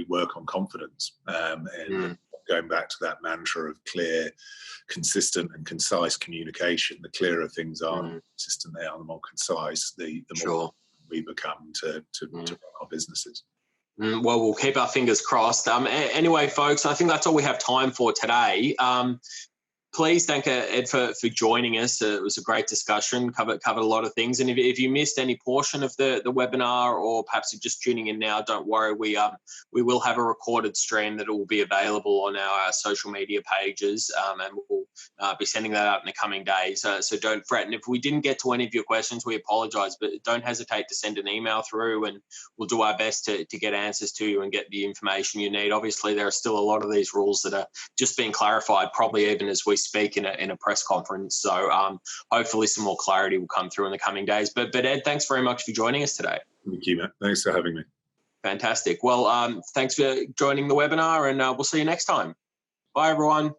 work on confidence. Going back to that mantra of clear, consistent and concise communication, the clearer things are, the more consistent they are, the more concise, the more we become to run our businesses. Well, we'll keep our fingers crossed. Anyway, folks, I think that's all we have time for today. Please thank Ed for joining us. It was a great discussion, covered a lot of things. And if you missed any portion of the webinar, or perhaps you're just tuning in now, don't worry. We will have a recorded stream that will be available on our social media pages, and we'll be sending that out in the coming days. So don't fret. And if we didn't get to any of your questions, we apologise, but don't hesitate to send an email through, and we'll do our best to get answers to you and get the information you need. Obviously, there are still a lot of these rules that are just being clarified, probably even as we speak in a press conference. So hopefully some more clarity will come through in the coming days. But Ed, thanks very much for joining us today. Thank you, Matt. Thanks for having me. Fantastic. Well, thanks for joining the webinar, and we'll see you next time. Bye, everyone.